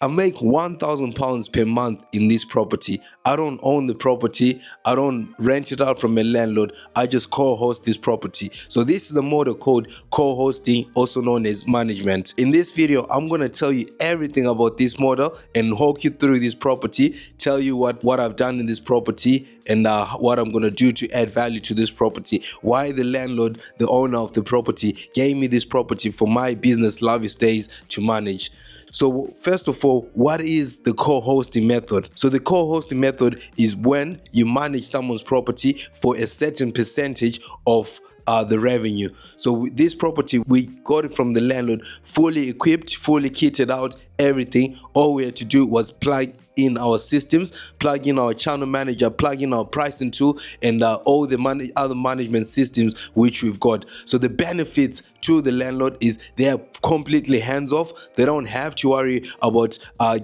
I make £1,000 per month in this property. I don't own the property. I don't rent it out from a landlord. I just co-host this property. So this is a model called co-hosting, also known as management. In this video, I'm going to tell you everything about this model and walk you through this property, tell you what I've done in this property and what I'm going to do to add value to this property, why the landlord, the owner of the property, gave me this property for my business, Lovely Stays, to manage. So first of all, what is the co-hosting method? So the co-hosting method is when you manage someone's property for a certain percentage of the revenue. So with this property, we got it from the landlord, fully equipped, fully kitted out, everything. All we had to do was plug in our systems, plug in our channel manager, plug in our pricing tool, and all the other management systems which we've got. So the benefits to the landlord is they are completely hands off. They don't have to worry about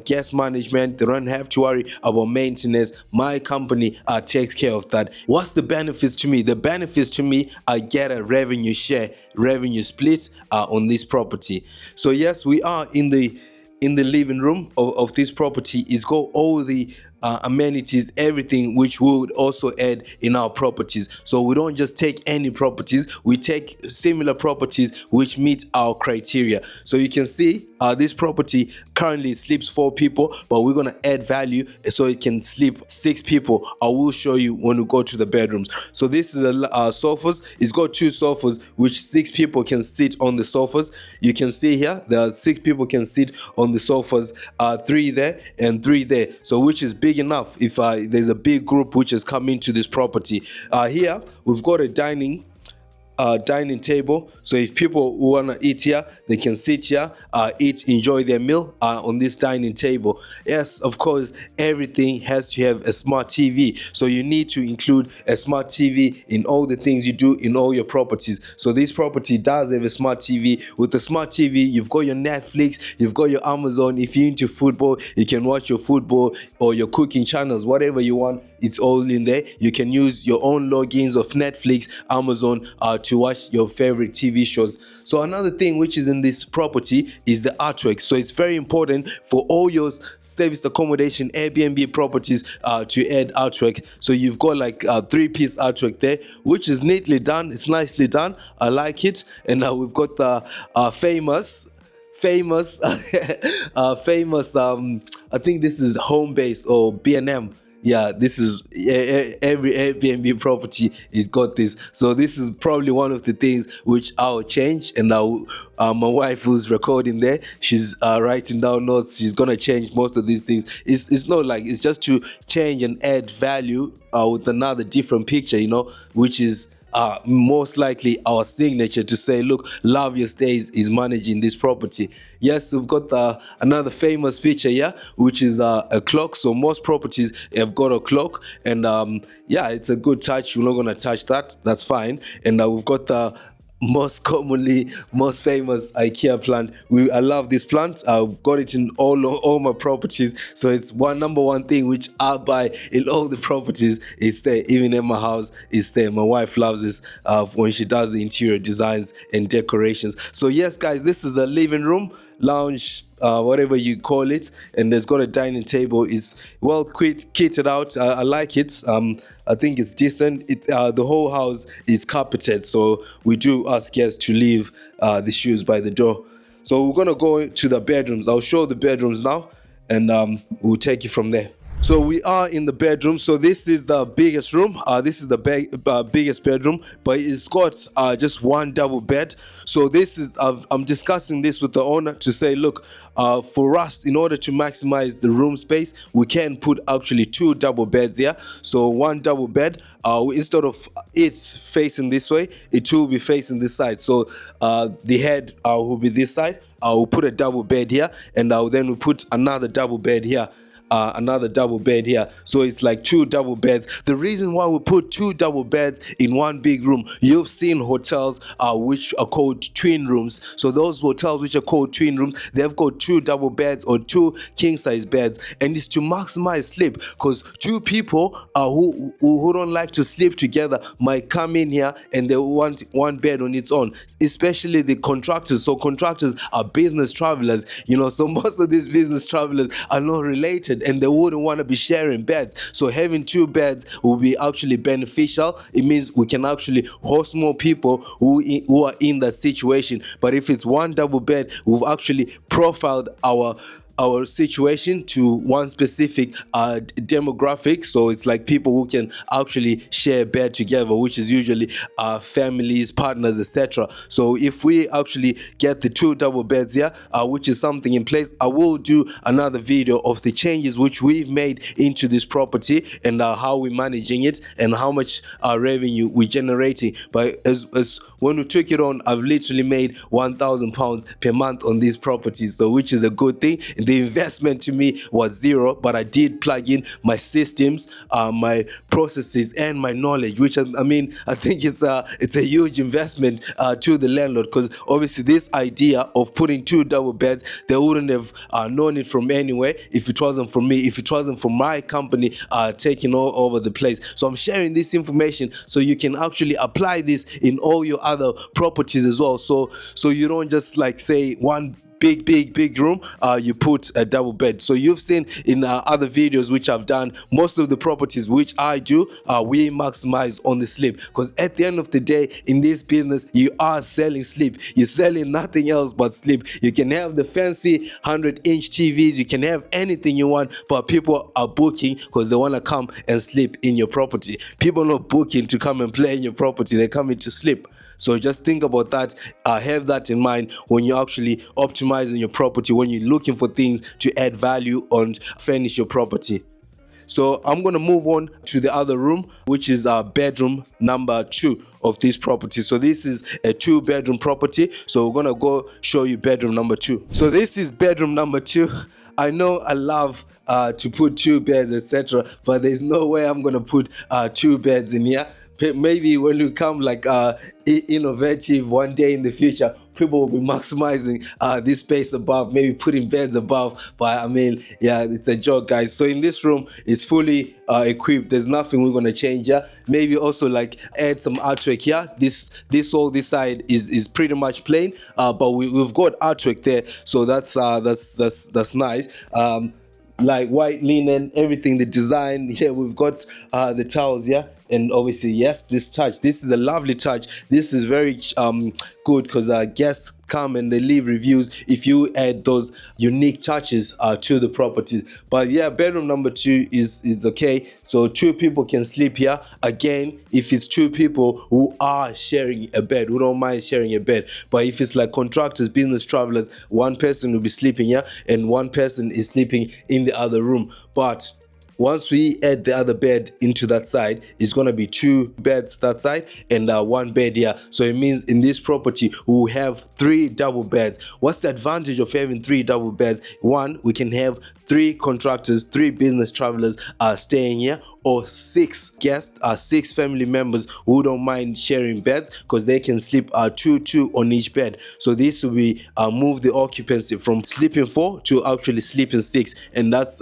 guest management. They don't have to worry about maintenance. My company takes care of that. What's the benefits to me? The benefits to me, I get a revenue share, revenue split on this property. So yes, we are in the living room of this property. It's got all the amenities, everything which we would also add in our properties. So we don't just take any properties, we take similar properties which meet our criteria. So you can see this property currently sleeps 4 people, but we're gonna add value so it can sleep 6 people. I will show you when we go to the bedrooms. So this is the sofas. It's got 2 sofas which 6 people can sit on the sofas. You can see here there are 6 people can sit on the sofas, 3 there and 3 there, so which is big enough if there's a big group which has come into this property. Here we've got a dining table, so if people want to eat here, they can sit here, eat, enjoy their meal on this dining table. Yes, of course, everything has to have a smart TV, so you need to include a smart TV in all the things you do in all your properties. So this property does have a smart TV. With the smart TV, you've got your Netflix, you've got your Amazon. If you're into football, you can watch your football or your cooking channels, whatever you want. It's all in there. You can use your own logins of Netflix, Amazon to watch your favorite TV shows. So another thing which is in this property is the artwork. So it's very important for all your service accommodation Airbnb properties to add artwork. So you've got like a 3-piece artwork there, which is neatly done. It's nicely done. I like it. And now we've got the famous famous I think this is Homebase or B&M. Yeah, this is every Airbnb property is got this. So this is probably one of the things which I'll change, and my wife who's recording there, she's writing down notes. She's gonna change most of these things. It's not like it's just to change and add value with another different picture, which is most likely our signature to say, look, Love Your Stays is managing this property. Yes, we've got another famous feature here, which is a clock. So most properties have got a clock, and yeah, it's a good touch. We're not going to touch that. That's fine. And we've got the most famous IKEA plant. I love this plant. I've got it in all my properties. So it's number one thing which I buy in all the properties. It's there. Even in my house, it's there. My wife loves this when she does the interior designs and decorations. So yes, guys, this is the living room, lounge, whatever you call it, and there's got a dining table. It's well kitted out. I like it. I think it's decent. The whole house is carpeted, so we do ask guests to leave the shoes by the door. So we're gonna go to the bedrooms. I'll show the bedrooms now, and we'll take it from there. So we are in the bedroom. So this is the biggest room. This is the biggest bedroom, but it's got just one double bed. So this is I'm discussing this with the owner to say, look, for us, in order to maximize the room space, we can put actually 2 double beds here. So one double bed, instead of it facing this way, it will be facing this side. So the head will be this side. I'll put a double bed here, and then we'll put another double bed here. another double bed here. So it's like 2 double beds. The reason why we put 2 double beds in one big room, you've seen hotels which are called twin rooms. So those hotels which are called twin rooms, they've got 2 double beds or 2 king size beds, and it's to maximize sleep, because 2 people who don't like to sleep together might come in here and they want one bed on its own, especially the contractors. So contractors are business travelers, so most of these business travelers are not related and they wouldn't want to be sharing beds. So having 2 beds will be actually beneficial. It means we can actually host more people who are in that situation. But if it's one double bed, we've actually profiled our situation to one specific demographic. So it's like people who can actually share a bed together, which is usually families, partners, etc. So if we actually get the 2 double beds here, which is something in place, I will do another video of the changes which we've made into this property and how we're managing it and how much revenue we're generating. But as when we took it on, I've literally made £1,000 per month on these properties, so which is a good thing. The investment to me was zero, but I did plug in my systems, my processes, and my knowledge, which I think it's a huge investment to the landlord, because obviously this idea of putting 2 double beds, they wouldn't have known it from anywhere if it wasn't for me, if it wasn't for my company taking all over the place. So I'm sharing this information so you can actually apply this in all your other properties as well. So you don't just like say one big room, you put a double bed. So you've seen in other videos which I've done, most of the properties which I do, we maximize on the sleep, because at the end of the day in this business you are selling sleep. You're selling nothing else but sleep. You can have the fancy 100-inch TVs, you can have anything you want, but people are booking because they want to come and sleep in your property. People are not booking to come and play in your property, they're coming to sleep. So just think about that, have that in mind when you're actually optimizing your property, when you're looking for things to add value and furnish your property. So I'm going to move on to the other room, which is bedroom number 2 of this property. So this is a 2-bedroom property. So we're going to go show you bedroom number 2. So this is bedroom number 2. I know I love to put 2 beds, etc., but there's no way I'm going to put 2 beds in here. Maybe when you come like innovative one day in the future, people will be maximizing this space above, maybe putting beds above. But yeah, it's a joke, guys. So in this room, it's fully equipped. There's nothing we're gonna change here. Maybe also like add some artwork here. This side is pretty much plain, but we've got artwork there, so that's nice. Like white linen, everything, the design here. We've got the towels, yeah. And obviously, yes, this touch. This is a lovely touch. This is very good, because guests come and they leave reviews if you add those unique touches to the property. But yeah, bedroom number 2 is okay. So 2 people can sleep here. Again, if it's 2 people who are sharing a bed, who don't mind sharing a bed. But if it's like contractors, business travelers, one person will be sleeping here and one person is sleeping in the other room. But once we add the other bed into that side, it's going to be 2 beds that side and 1 bed here. So it means in this property, we'll have 3 double beds. What's the advantage of having 3 double beds? 1, we can have 3 contractors, 3 business travelers staying here, or 6 guests, 6 family members who don't mind sharing beds, because they can sleep 2 on each bed. So this will be move the occupancy from sleeping 4 to actually sleeping 6, and that's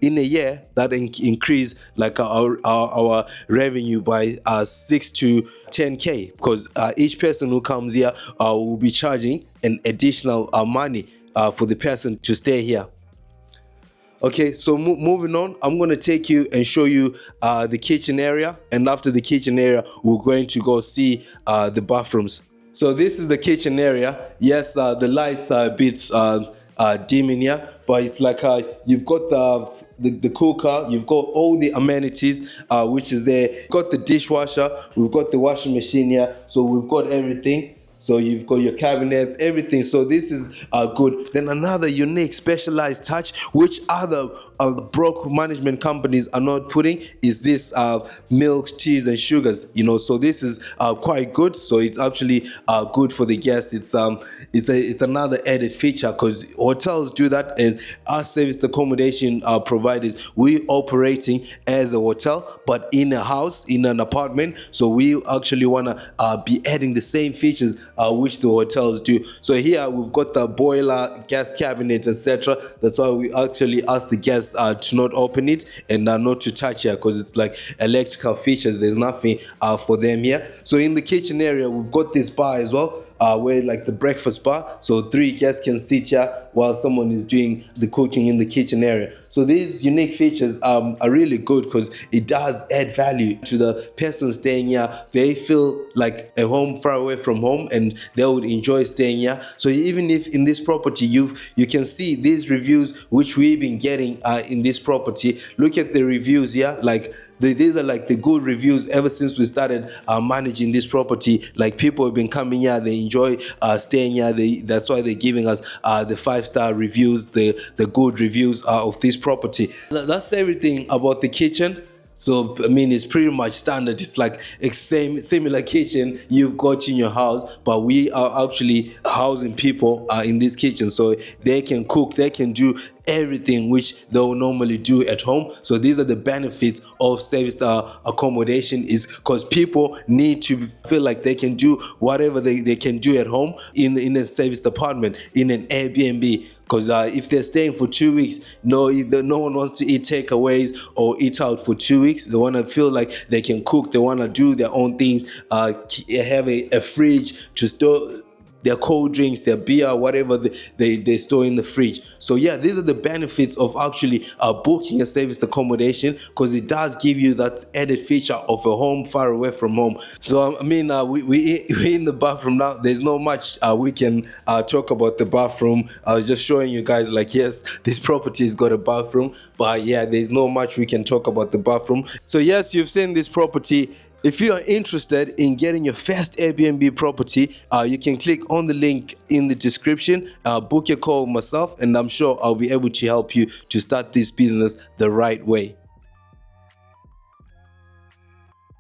in a year that increase like our revenue by 6 to 10k, because each person who comes here will be charging an additional money for the person to stay here. Okay, so moving on, I'm going to take you and show you the kitchen area, and after the kitchen area we're going to go see the bathrooms. So this is the kitchen area. Yes, the lights are a bit dim in here, but it's like you've got the cooker, you've got all the amenities which is there. You've got the dishwasher, we've got the washing machine here, so we've got everything. So you've got your cabinets, everything. So this is good. Then another unique specialized touch, which other broke management companies are not putting is this milk, cheese, and sugars. So this is quite good. So it's actually good for the guests. It's another added feature because hotels do that, and our service accommodation providers, we operating as a hotel but in a house, in an apartment. So we actually want to be adding the same features which the hotels do. So here we've got the boiler, gas cabinet, etc. That's why we actually ask the guests to not open it and not to touch it, because it's like electrical features. There's nothing for them here. So in the kitchen area, we've got this bar as well, where like the breakfast bar, so 3 guests can sit here while someone is doing the cooking in the kitchen area. So these unique features are really good because it does add value to the person staying here. They feel like a home far away from home, and they would enjoy staying here. So even if in this property you can see these reviews which we've been getting in this property. Look at the reviews here, like these are like the good reviews ever since we started managing this property. Like people have been coming here, they enjoy staying here. That's why they're giving us the 5-star reviews, the good reviews of this property. That's everything about the kitchen. So I mean, it's pretty much standard. It's like a similar kitchen you've got in your house, but we are actually housing people in this kitchen, so they can cook, they can do everything which they will normally do at home. So these are the benefits of service accommodation, is because people need to feel like they can do whatever they can do at home in a service apartment, in an Airbnb. Because if they're staying for 2 weeks, no one wants to eat takeaways or eat out for 2 weeks. They want to feel like they can cook. They want to do their own things. Have a fridge to store their cold drinks, their beer, whatever they store in the fridge. So yeah, these are the benefits of actually booking a service accommodation, because it does give you that added feature of a home far away from home. So I mean, we're in the bathroom now. There's not much we can talk about the bathroom. I was just showing you guys, like, yes, this property has got a bathroom, but yeah, there's not much we can talk about the bathroom. So yes, you've seen this property. If you are interested in getting your first Airbnb property, you can click on the link in the description, book your call with myself, and I'm sure I'll be able to help you to start this business the right way.